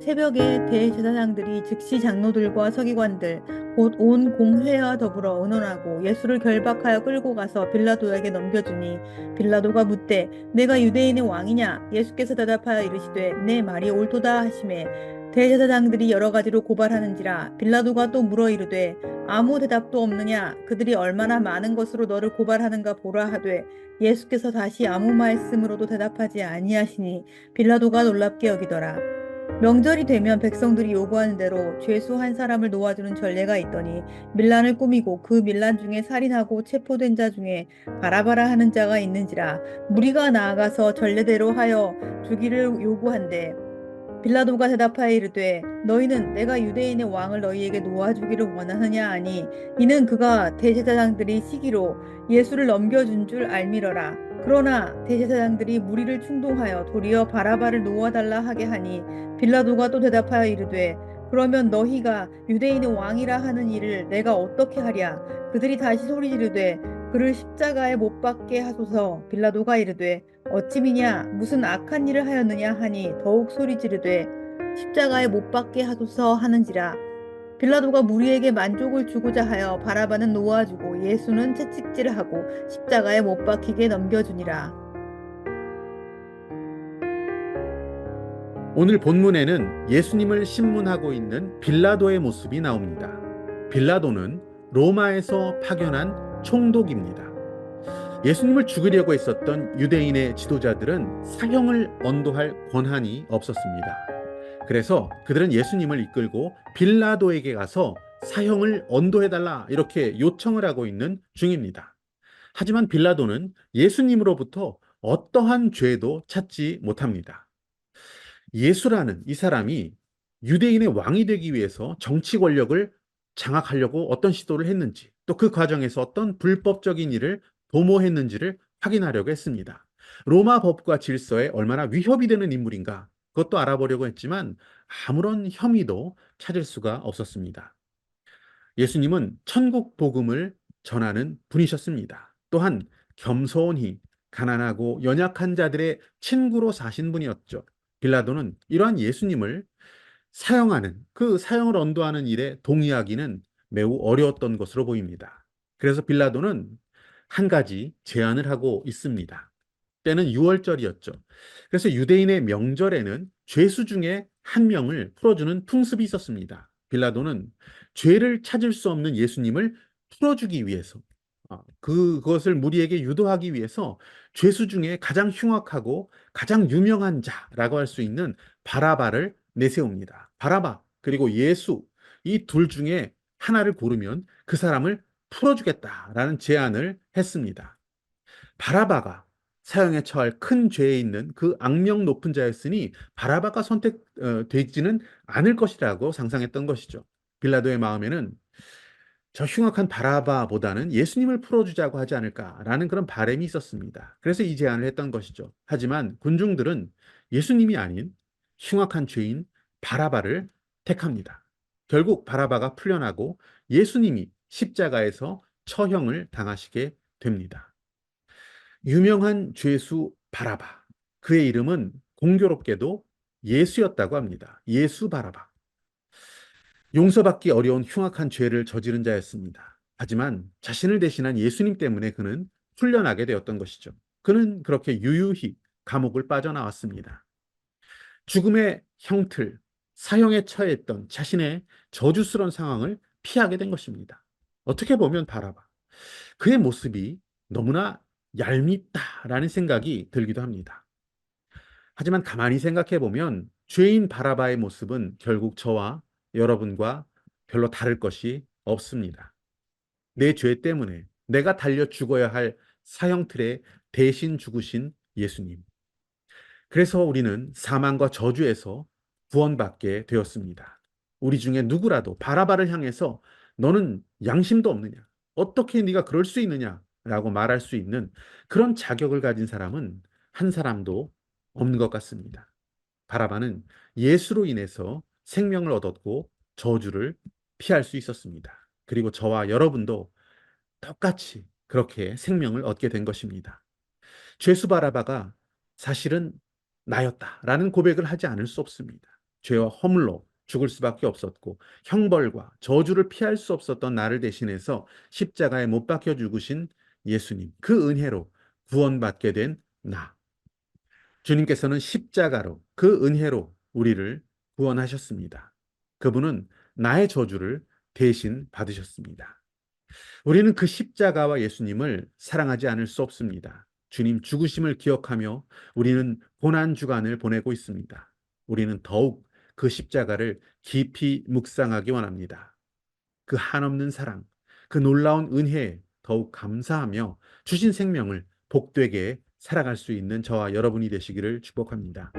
새벽에 대제사장들이 즉시 장로들과 서기관들 곧 온 공회와 더불어 의논하고 예수를 결박하여 끌고 가서 빌라도에게 넘겨주니 빌라도가 묻되 내가 유대인의 왕이냐 예수께서 대답하여 이르시되 내 말이 옳도다 하시매 대제사장들이 여러 가지로 고발하는지라 빌라도가 또 물어 이르되 아무 대답도 없느냐 그들이 얼마나 많은 것으로 너를 고발하는가 보라 하되 예수께서 다시 아무 말씀으로도 대답하지 아니하시니 빌라도가 놀랍게 여기더라. 명절이 되면 백성들이 요구하는 대로 죄수 한 사람을 놓아주는 전례가 있더니 밀란을 꾸미고 그 밀란 중에 살인하고 체포된 자 중에 바라바라 하는 자가 있는지라 무리가 나아가서 전례대로 하여 주기를 요구한대 빌라도가 대답하여 이르되 너희는 내가 유대인의 왕을 너희에게 놓아주기를 원하느냐 하니 이는 그가 대제사장들이 시기로 예수를 넘겨준 줄 알미러라. 그러나 대제사장들이 무리를 충동하여 도리어 바라바를 놓아달라 하게 하니 빌라도가 또 대답하여 이르되 그러면 너희가 유대인의 왕이라 하는 일을 내가 어떻게 하랴 그들이 다시 소리 지르되 그를 십자가에 못 박게 하소서 빌라도가 이르되 어찌미냐 무슨 악한 일을 하였느냐 하니 더욱 소리 지르되 십자가에 못 박게 하소서 하는지라 빌라도가 무리에게 만족을 주고자 하여 바라바는 놓아주고 예수는 채찍질을 하고 십자가에 못 박히게 넘겨주니라. 오늘 본문에는 예수님을 신문하고 있는 빌라도의 모습이 나옵니다. 빌라도는 로마에서 파견한 총독입니다. 예수님을 죽이려고 했었던 유대인의 지도자들은 사형을 언도할 권한이 없었습니다. 그래서 그들은 예수님을 이끌고 빌라도에게 가서 사형을 언도해달라 이렇게 요청을 하고 있는 중입니다. 하지만 빌라도는 예수님으로부터 어떠한 죄도 찾지 못합니다. 예수라는 이 사람이 유대인의 왕이 되기 위해서 정치 권력을 장악하려고 어떤 시도를 했는지, 또 그 과정에서 어떤 불법적인 일을 도모했는지를 확인하려고 했습니다. 로마 법과 질서에 얼마나 위협이 되는 인물인가, 그것도 알아보려고 했지만 아무런 혐의도 찾을 수가 없었습니다. 예수님은 천국 복음을 전하는 분이셨습니다. 또한 겸손히 가난하고 연약한 자들의 친구로 사신 분이었죠. 빌라도는 이러한 예수님을 사형하는, 그 사형을 언도하는 일에 동의하기는 매우 어려웠던 것으로 보입니다. 그래서 빌라도는 한 가지 제안을 하고 있습니다. 때는 6월절이었죠. 그래서 유대인의 명절에는 죄수 중에 한 명을 풀어주는 풍습이 있었습니다. 빌라도는 죄를 찾을 수 없는 예수님을 풀어주기 위해서, 그것을 무리에게 유도하기 위해서 죄수 중에 가장 흉악하고 가장 유명한 자라고 할 수 있는 바라바를 내세웁니다. 바라바 그리고 예수, 이 둘 중에 하나를 고르면 그 사람을 풀어주겠다라는 제안을 했습니다. 바라바가 사형에 처할 큰 죄에 있는 그 악명 높은 자였으니 바라바가 선택되지는 않을 것이라고 상상했던 것이죠. 빌라도의 마음에는 저 흉악한 바라바보다는 예수님을 풀어주자고 하지 않을까라는 그런 바람이 있었습니다. 그래서 이 제안을 했던 것이죠. 하지만 군중들은 예수님이 아닌 흉악한 죄인 바라바를 택합니다. 결국 바라바가 풀려나고 예수님이 십자가에서 처형을 당하시게 됩니다. 유명한 죄수 바라바. 그의 이름은 공교롭게도 예수였다고 합니다. 예수 바라바. 용서받기 어려운 흉악한 죄를 저지른 자였습니다. 하지만 자신을 대신한 예수님 때문에 그는 풀려나게 되었던 것이죠. 그는 그렇게 유유히 감옥을 빠져나왔습니다. 죽음의 형틀, 사형에 처했던 자신의 저주스러운 상황을 피하게 된 것입니다. 어떻게 보면 바라바. 그의 모습이 너무나 얄밉다라는 생각이 들기도 합니다. 하지만 가만히 생각해 보면 죄인 바라바의 모습은 결국 저와 여러분과 별로 다를 것이 없습니다. 내 죄 때문에 내가 달려 죽어야 할 사형틀에 대신 죽으신 예수님. 그래서 우리는 사망과 저주에서 구원받게 되었습니다. 우리 중에 누구라도 바라바를 향해서 너는 양심도 없느냐? 어떻게 네가 그럴 수 있느냐? 라고 말할 수 있는 그런 자격을 가진 사람은 한 사람도 없는 것 같습니다. 바라바는 예수로 인해서 생명을 얻었고 저주를 피할 수 있었습니다. 그리고 저와 여러분도 똑같이 그렇게 생명을 얻게 된 것입니다. 죄수 바라바가 사실은 나였다라는 고백을 하지 않을 수 없습니다. 죄와 허물로 죽을 수밖에 없었고 형벌과 저주를 피할 수 없었던 나를 대신해서 십자가에 못 박혀 죽으신 예수님, 그 은혜로 구원받게 된 나. 주님께서는 십자가로 그 은혜로 우리를 구원하셨습니다. 그분은 나의 저주를 대신 받으셨습니다. 우리는 그 십자가와 예수님을 사랑하지 않을 수 없습니다. 주님 죽으심을 기억하며 우리는 고난 주간을 보내고 있습니다. 우리는 더욱 그 십자가를 깊이 묵상하기 원합니다. 그 한없는 사랑, 그 놀라운 은혜에 더욱 감사하며 주신 생명을 복되게 살아갈 수 있는 저와 여러분이 되시기를 축복합니다.